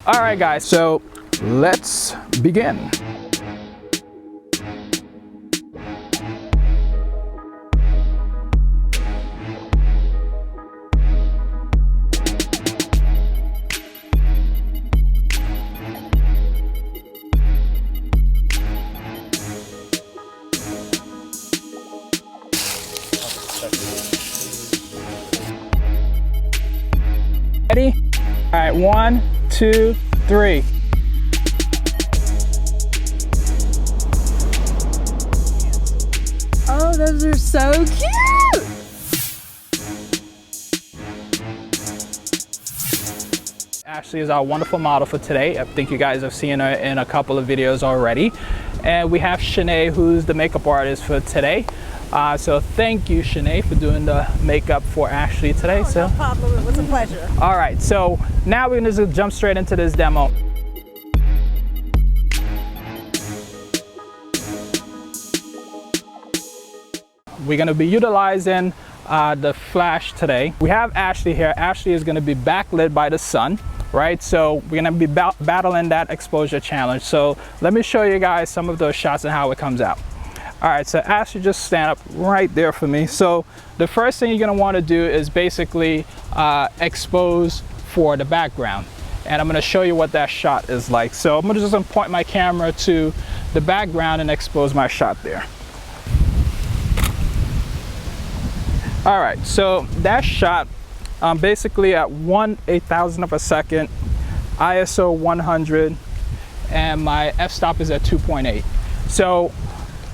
All right, guys, so let's begin. Ready? All right, 1, 2, 3. Oh, those are so cute! Ashley is our wonderful model for today. I think you guys have seen her in a couple of videos already. And we have Shanae, who's the makeup artist for today. So thank you, Shanae, for doing the makeup for Ashley today. No problem, it was a pleasure. All right, so now we're gonna just jump straight into this demo. We're gonna be utilizing the flash today. We have Ashley here. Ashley is gonna be backlit by the sun, right? So we're gonna be battling that exposure challenge. So let me show you guys some of those shots and how it comes out. All right, so Ashley, just stand up right there for me. So the first thing you're gonna wanna do is basically expose for the background. And I'm gonna show you what that shot is like. So I'm gonna just point my camera to the background and expose my shot there. All right, so that shot, basically at 1/8,000 of a second, ISO 100, and my f-stop is at 2.8. So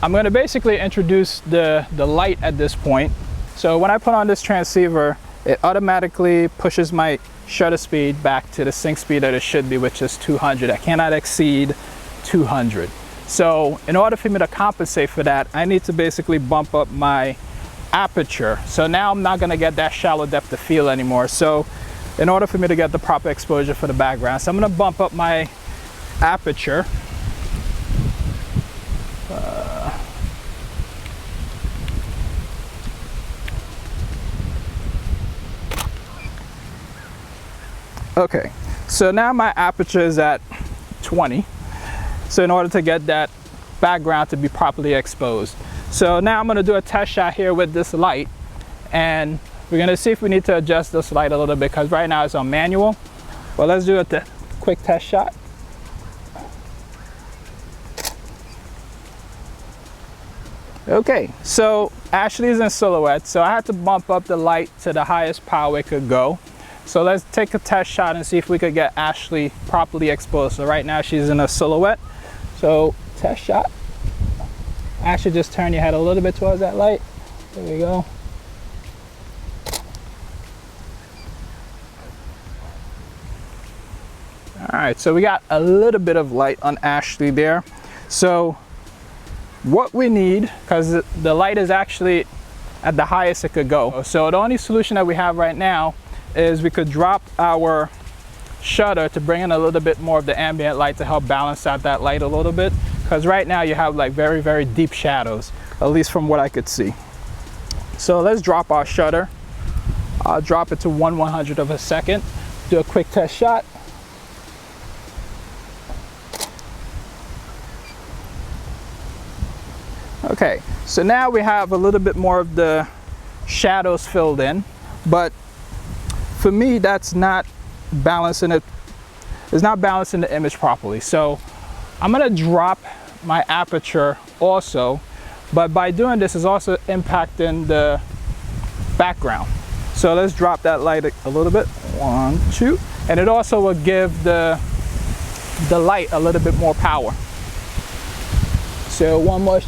I'm going to basically introduce the light at this point. So when I put on this transceiver, it automatically pushes my shutter speed back to the sync speed that it should be, which is 200. I cannot exceed 200. So in order for me to compensate for that, I need to basically bump up my aperture. So now I'm not going to get that shallow depth of field anymore. So in order for me to get the proper exposure for the background, so I'm going to bump up my aperture. Okay, so now my aperture is at 20. So in order to get that background to be properly exposed. So now I'm gonna do a test shot here with this light, and we're gonna see if we need to adjust this light a little bit, because right now it's on manual. Well, let's do a quick test shot. Okay, so Ashley's in silhouette, so I had to bump up the light to the highest power it could go. So let's take a test shot and see if we could get Ashley properly exposed. So right now she's in a silhouette. So test shot. Ashley, just turn your head a little bit towards that light. There we go. All right, so we got a little bit of light on Ashley there. So what we need, because the light is actually at the highest it could go. So the only solution that we have right now is we could drop our shutter to bring in a little bit more of the ambient light to help balance out that light a little bit, because right now you have like very, very deep shadows, at least from what I could see. So let's drop our shutter. I'll drop it to 1/100 of a second. Do a quick test shot. Okay, so now we have a little bit more of the shadows filled in, but for me, that's not balancing it. It's not balancing the image properly. So I'm gonna drop my aperture also, but by doing this is also impacting the background. So let's drop that light a little bit. 1, 2, and it also will give the light a little bit more power. So one more.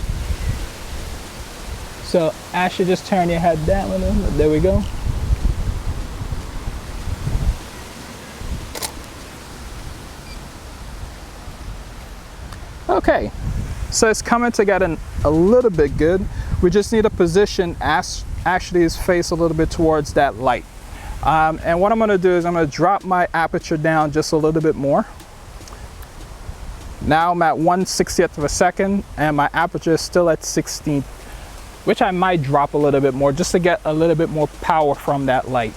So Ashley, just turn your head down a little bit. There we go. Okay, so it's coming together a little bit good. We just need to position Ashley's face a little bit towards that light. And what I'm gonna do is I'm gonna drop my aperture down just a little bit more. Now I'm at 1/60th of a second and my aperture is still at 16, which I might drop a little bit more just to get a little bit more power from that light.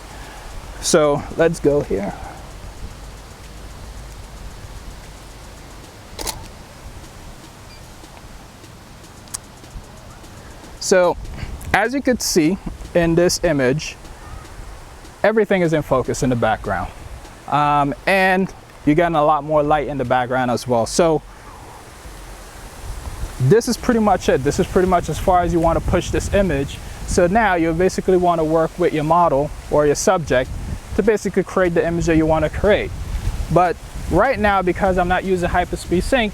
So let's go here. So as you can see in this image, everything is in focus in the background. And you're getting a lot more light in the background as well. So this is pretty much it. This is pretty much as far as you want to push this image. So now you basically want to work with your model or your subject to basically create the image that you want to create. But right now, because I'm not using hyperspeed sync,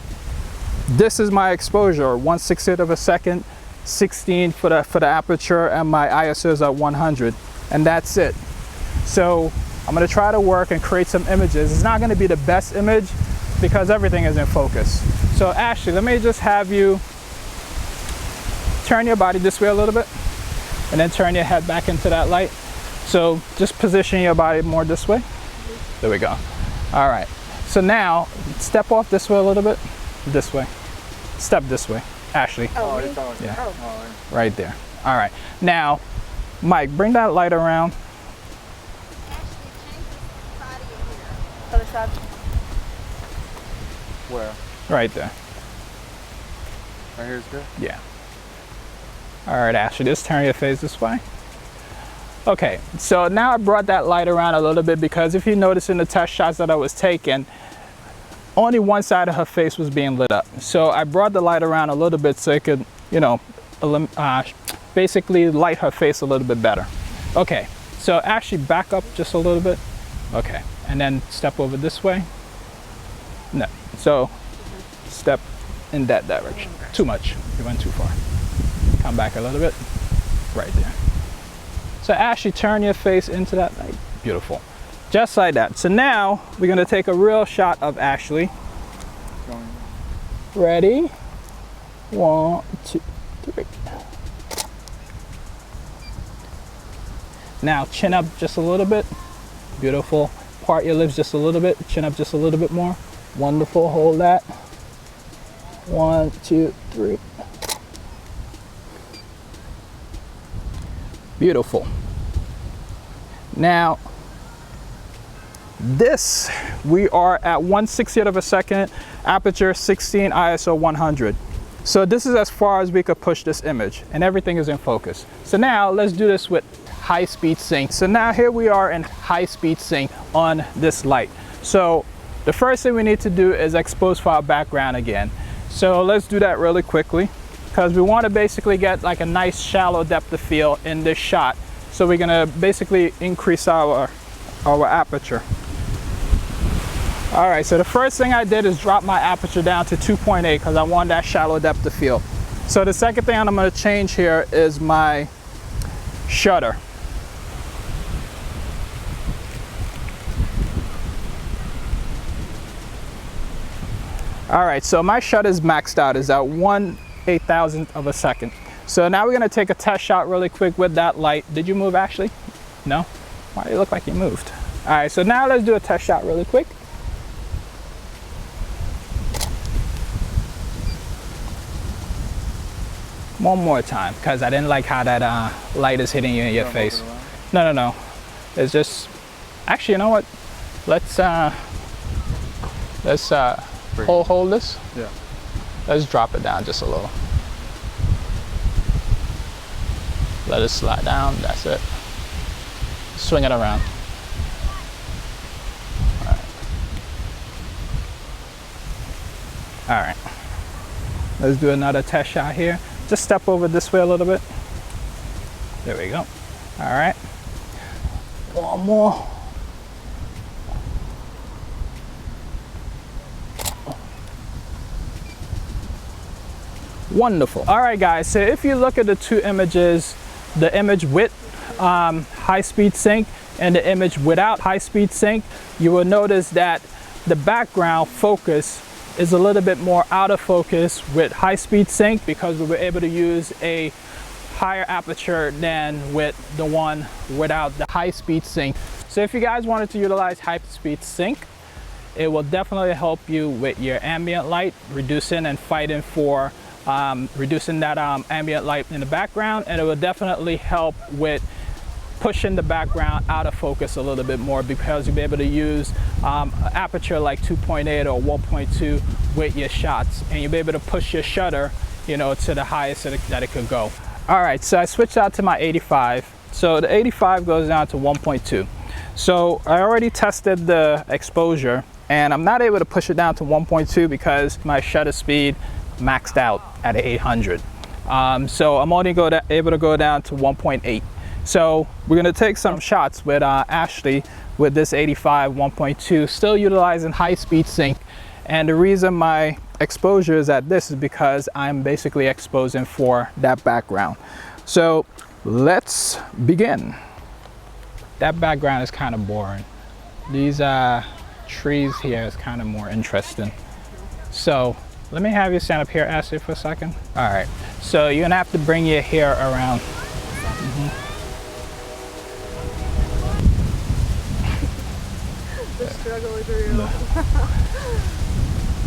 this is my exposure, 1/60th of a second, 16 for the aperture, and my ISO is at 100, and that's it. So I'm going to try to work and create some images. It's not going to be the best image because everything is in focus. So Ashley, let me just have you turn your body this way a little bit and then turn your head back into that light. So just position your body more this way. There we go. All right. So now step off this way a little bit. This way. Step this way. Ashley. Oh, Yeah. Oh. Right there. All right. Now, Mike, bring that light around. Other side. Where? Right there. Right here is good? Yeah. All right, Ashley, just turn your face this way. Okay, so now I brought that light around a little bit because if you notice in the test shots that I was taking, only one side of her face was being lit up. So I brought the light around a little bit so it could, you know, basically light her face a little bit better. Okay, so actually back up just a little bit. Okay, and then step over this way. No, so step in that direction. Too much, you went too far. Come back a little bit, right there. So Ashley, turn your face into that light. Beautiful. Just like that. So now we're gonna take a real shot of Ashley. Ready? 1, 2, 3. Now chin up just a little bit. Beautiful. Part your lips just a little bit. Chin up just a little bit more. Wonderful. Hold that. 1, 2, 3. Beautiful. Now, this, we are at 1/60th of a second, aperture 16, ISO 100. So this is as far as we could push this image, and everything is in focus. So now let's do this with high speed sync. So now here we are in high speed sync on this light. So the first thing we need to do is expose for our background again. So let's do that really quickly, because we want to basically get like a nice shallow depth of field in this shot. So we're gonna basically increase our aperture. All right, so the first thing I did is drop my aperture down to 2.8 because I want that shallow depth of field. So the second thing I'm gonna change here is my shutter. All right, so my shutter is maxed out, is at 1/8000th of a second. So now we're gonna take a test shot really quick with that light. Did you move, Ashley? No? Why do you look like you moved? All right, so now let's do a test shot really quick. One more time, because I didn't like how that light is hitting you in your face. No. It's just, actually, you know what? Let's hold this. Yeah. Let's drop it down just a little. Let it slide down, that's it. Swing it around. All right. Let's do another test shot here. Just step over this way a little bit. There we go. All right. One more. Wonderful. All right, guys, so if you look at the two images, the image with high speed sync and the image without high speed sync, you will notice that the background focus is a little bit more out of focus with high speed sync because we were able to use a higher aperture than with the one without the high speed sync. So if you guys wanted to utilize high speed sync, it will definitely help you with your ambient light, reducing and fighting for reducing that ambient light in the background, and it will definitely help with pushing the background out of focus a little bit more because you'll be able to use aperture like 2.8 or 1.2 with your shots, and you'll be able to push your shutter, you know, to the highest that it could go. All right, so I switched out to my 85. So the 85 goes down to 1.2. So I already tested the exposure and I'm not able to push it down to 1.2 because my shutter speed maxed out at 800. So I'm only able to go down to 1.8. So we're gonna take some shots with Ashley with this 85 1.2, still utilizing high speed sync. And the reason my exposure is at this is because I'm basically exposing for that background. So let's begin. That background is kind of boring. These trees here is kind of more interesting. So let me have you stand up here, Ashley, for a second. All right, so you're gonna have to bring your hair around. The struggle is real.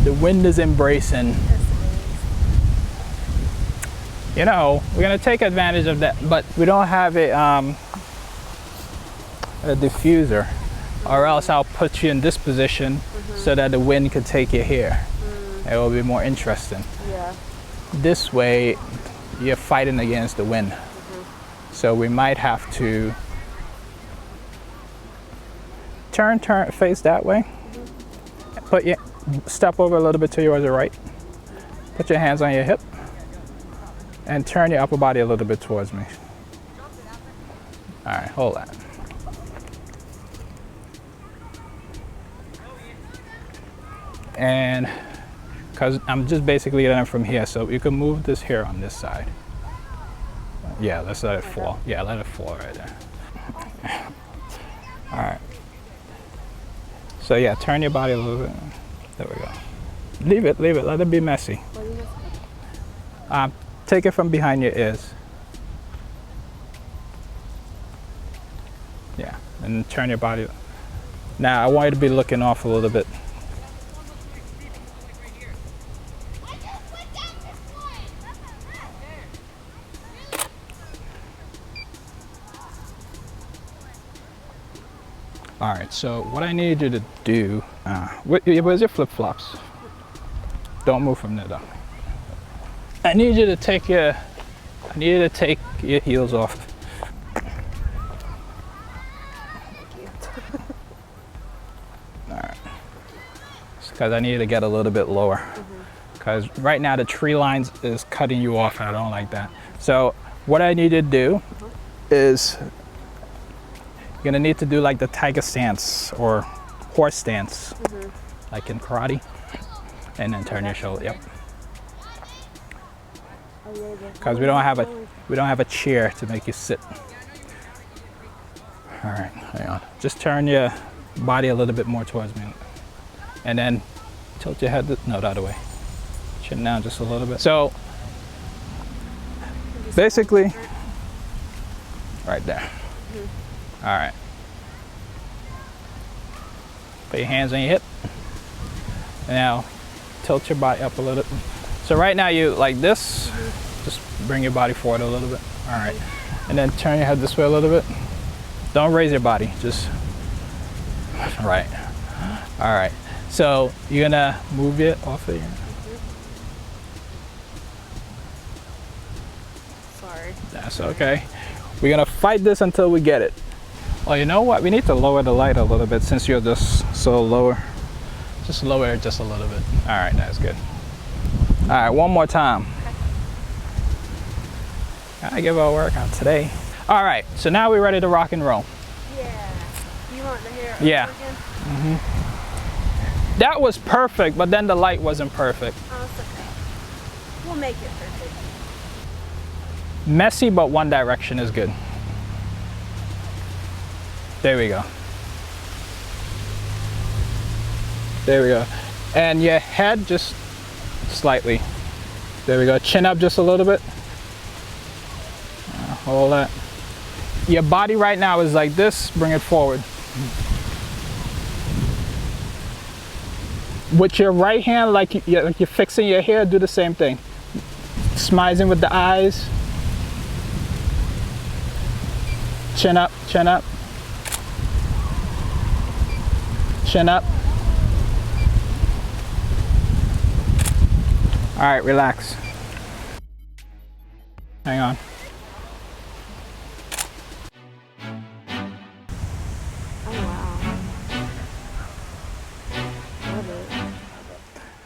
The wind is embracing. Yes, You know, we're gonna take advantage of that, but we don't have a diffuser, or else I'll put you in this position so that the wind could take your hair. It will be more interesting. yeah. This way, you're fighting against the wind. So we might have to turn, face that way. Step over a little bit to yours the right. Put your hands on your hip and turn your upper body a little bit towards me. All right, hold that. And because I'm just basically getting from here, so you can move this here on this side. Yeah, let's let it fall. Yeah, let it fall right there. All right. So yeah, turn your body a little bit. There we go. Leave it, let it be messy. What do you just Take it from behind your ears. Yeah, and turn your body. Now, I want you to be looking off a little bit. All right, so what I need you to do, where's your flip-flops? Don't move from there though. I need you to take your heels off. All right, because I need you to get a little bit lower. Because right now the tree lines is cutting you off and I don't like that. So what I need you to do is you're gonna need to do like the tiger stance or horse stance, like in karate, and then turn your shoulder. Yep. Because we don't have a chair to make you sit. All right, hang on. Just turn your body a little bit more towards me, and then tilt your head. No, the other way. Chin down just a little bit. So basically, right there. All right. Put your hands on your hip. Now, tilt your body up a little. So right now you like this. Just bring your body forward a little bit. All right. And then turn your head this way a little bit. Don't raise your body. Just right. All right. So you're gonna move it off of you. Sorry. That's okay. We're gonna fight this until we get it. Oh, you know what? We need to lower the light a little bit since you're just so lower. Just lower it just a little bit. All right, that's good. All right, one more time. Gotta give our workout today. All right, so now we're ready to rock and roll. Yeah. You want the hair Yeah. again? That was perfect, but then the light wasn't perfect. Oh, it's okay. We'll make it perfect. Messy, but one direction is good. There we go. There we go. And your head just slightly. There we go. Chin up just a little bit. Hold that. Your body right now is like this. Bring it forward. With your right hand, like you're fixing your hair, do the same thing. Smizing with the eyes. Chin up, chin up. Chin up. All right, relax. Hang on.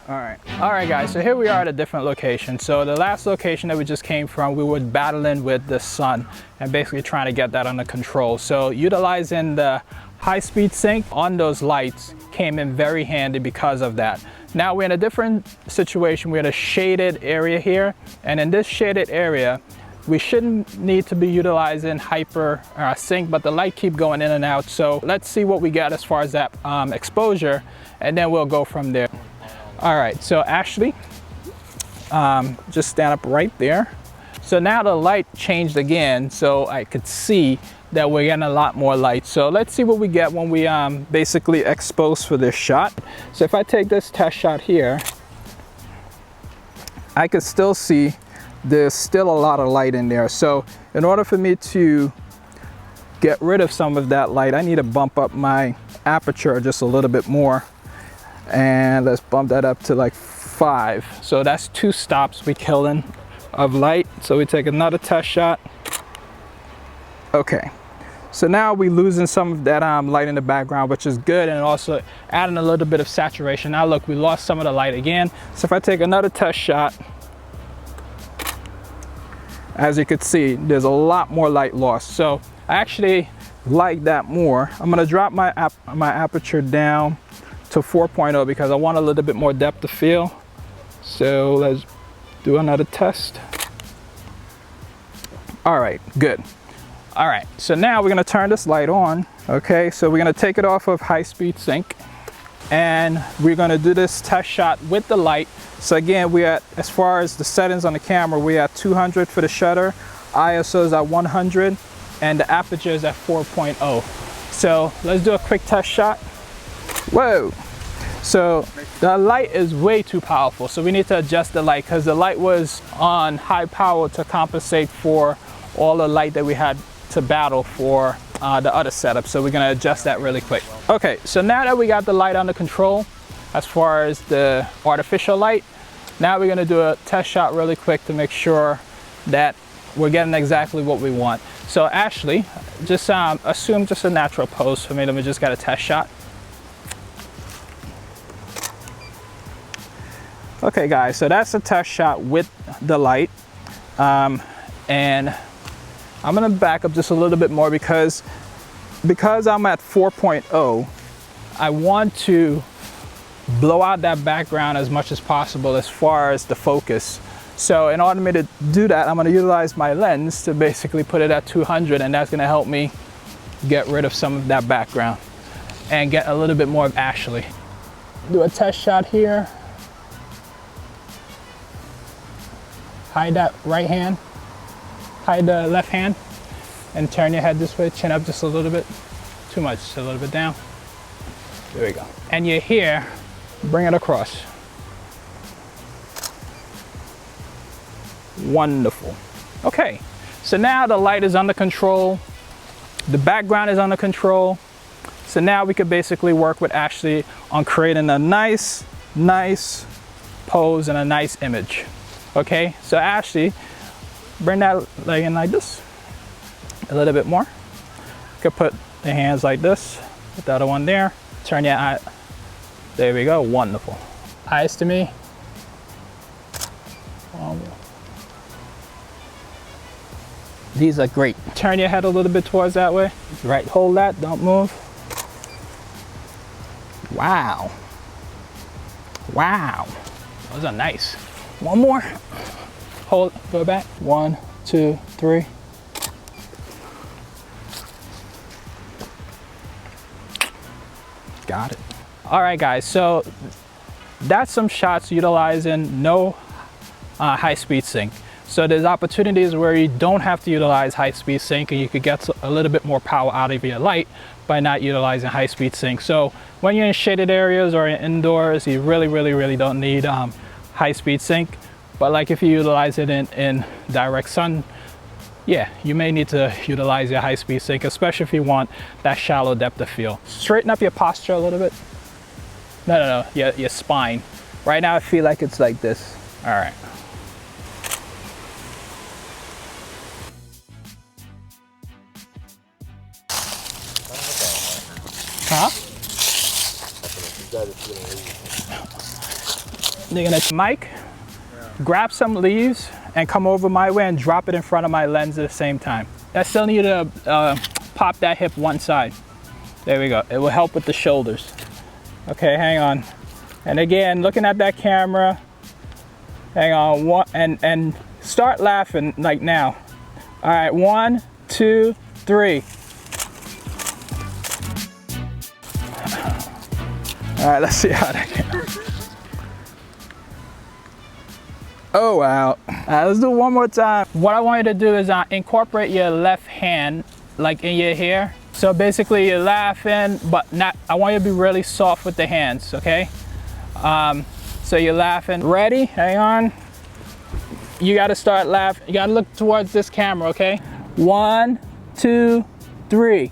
All right guys, so here we are at a different location. So the last location that we just came from, we were battling with the sun and basically trying to get that under control. So utilizing the high-speed sync on those lights came in very handy because of that. Now we're in a different situation. We're in a shaded area here, and in this shaded area, we shouldn't need to be utilizing hyper sync, but the light keep going in and out. So let's see what we got as far as that exposure, and then we'll go from there. All right, so Ashley, just stand up right there. So now the light changed again, so I could see that we're getting a lot more light. So let's see what we get when we basically expose for this shot. So if I take this test shot here, I could still see there's still a lot of light in there. So in order for me to get rid of some of that light, I need to bump up my aperture just a little bit more. And let's bump that up to like 5. So that's 2 stops we killing of light. So we take another test shot. Okay, so now we losing some of that light in the background, which is good, and also adding a little bit of saturation. Now look, we lost some of the light again. So if I take another test shot, as you can see, there's a lot more light lost. So I actually like that more. I'm gonna drop my aperture down to 4.0 because I want a little bit more depth of field. So let's do another test. All right, good. All right, so now we're gonna turn this light on. Okay, so we're gonna take it off of high speed sync, and we're gonna do this test shot with the light. So again, we at, as far as the settings on the camera, we're at 200 for the shutter, ISO is at 100, and the aperture is at 4.0. So let's do a quick test shot. Whoa, so the light is way too powerful, so we need to adjust the light because the light was on high power to compensate for all the light that we had to battle for the other setup. So we're gonna adjust that really quick. Okay, so now that we got the light under control as far as the artificial light, now we're gonna do a test shot really quick to make sure that we're getting exactly what we want. So Ashley, just assume just a natural pose for me. Let me just get a test shot. Okay guys, so that's a test shot with the light. And I'm gonna back up just a little bit more because I'm at 4.0, I want to blow out that background as much as possible as far as the focus. So in order for me to do that, I'm gonna utilize my lens to basically put it at 200, and that's gonna help me get rid of some of that background and get a little bit more of Ashley. Do a test shot here. Hide that right hand, hide the left hand, and turn your head this way, chin up just a little bit. Too much, just a little bit down. There we go. And your hair, bring it across. Wonderful. Okay, so now the light is under control, the background is under control. So now we could basically work with Ashley on creating a nice pose and a nice image. Okay, so Ashley, bring that leg in like this, a little bit more. You could put the hands like this, put the other one there, turn your eye, there we go, wonderful. Eyes to me. These are great. Turn your head a little bit towards that way. Right, hold that, don't move. Wow. Wow, those are nice. One more. Hold, go back. 1, 2, 3. Got it. All right, guys, so that's some shots utilizing no high-speed sync. So there's opportunities where you don't have to utilize high-speed sync, and you could get a little bit more power out of your light by not utilizing high-speed sync. So when you're in shaded areas or indoors, you really don't need high-speed sync. But like if you utilize it in direct sun, yeah, you may need to utilize your high-speed sync, especially if you want that shallow depth of field. Straighten up your posture a little bit. No, your spine. Right now I feel like it's like this. All right. Huh? You're gonna, Mike, grab some leaves and come over my way and drop it in front of my lens at the same time. I still need to pop that hip one side. There we go. It will help with the shoulders. Okay, hang on. And again, looking at that camera, hang on, and start laughing like now. All right, 1, 2, 3. All right, let's see how that goes. Oh, wow. All right, let's do it one more time. What I want you to do is incorporate your left hand like in your hair. So basically you're laughing, but not, I want you to be really soft with the hands, okay? So you're laughing. Ready? Hang on. You gotta start laughing. You gotta look towards this camera, okay? 1, 2, 3.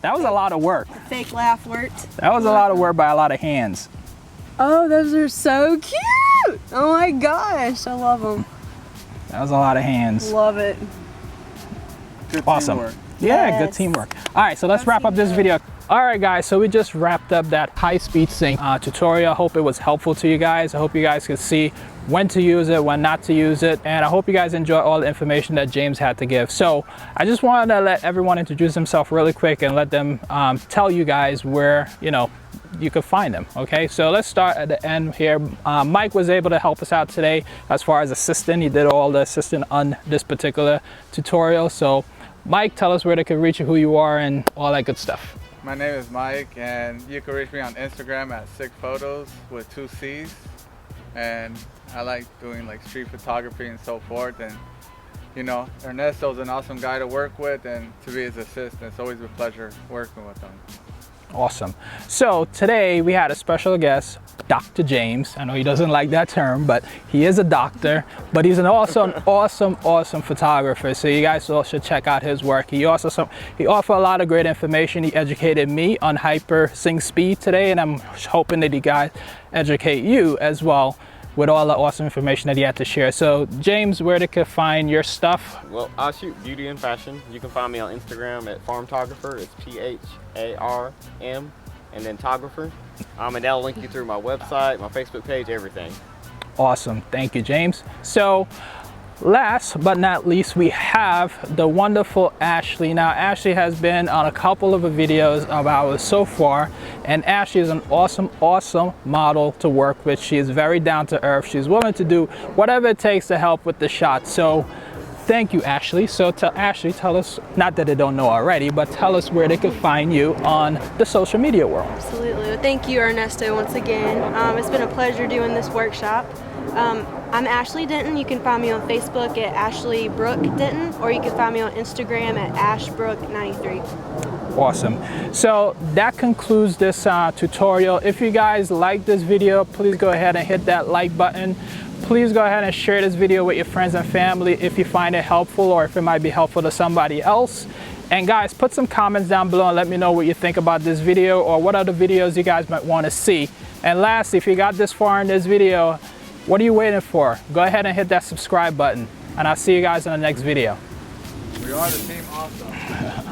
That was a lot of work. The fake laugh worked. That was a lot of work by a lot of hands. Oh, those are so cute. Oh my gosh, I love them. That was a lot of hands. Love it. Good Awesome. teamwork. Yeah, Yes. good teamwork. All right, so let's wrap up this video. All right, guys, so we just wrapped up that high-speed sync tutorial. I hope it was helpful to you guys. I hope you guys could see when to use it, when not to use it, and I hope you guys enjoy all the information that James had to give. So I just wanted to let everyone introduce themselves really quick and let them tell you guys where, you know, you could find them. Okay, so let's start at the end here. Mike was able to help us out today as far as assistant. He did all the assistant on this particular tutorial. So Mike, tell us where they can reach you, who you are, and all that good stuff. My name is Mike, and you can reach me on Instagram at Sick Photos with 2 C's. And I like doing like street photography and so forth. And you know, Ernesto's an awesome guy to work with and to be his assistant. It's always a pleasure working with him. Awesome. So today we had a special guest, Dr. James. I know he doesn't like that term, but he is a doctor, but he's an awesome photographer. So you guys all should check out his work. He offers a lot of great information. He educated me on hyper sync speed today, and I'm hoping that you guys educate you as well with all the awesome information that he had to share. So James, where they can find your stuff? Well, I shoot beauty and fashion. You can find me on Instagram at Farmtographer. It's PHARM and then Tographer. And that'll link you through my website, my Facebook page, everything. Awesome, thank you, James. So last but not least, we have the wonderful Ashley. Now, Ashley has been on a couple of videos of ours so far, and Ashley is an awesome model to work with. She is very down to earth. She's willing to do whatever it takes to help with the shot. So thank you, Ashley. So Ashley, tell us, not that they don't know already, but tell us where they could find you on the social media world. Absolutely. Well, thank you, Ernesto, once again. It's been a pleasure doing this workshop. I'm Ashley Denton. You can find me on Facebook at Ashley Brooke Denton, or you can find me on Instagram at ashbrook93. Awesome. So that concludes this tutorial. If you guys like this video, please go ahead and hit that like button. Please go ahead and share this video with your friends and family if you find it helpful, or if it might be helpful to somebody else. And guys, put some comments down below and let me know what you think about this video, or what other videos you guys might want to see. And lastly, if you got this far in this video, what are you waiting for? Go ahead and hit that subscribe button, and I'll see you guys in the next video. We are the team awesome.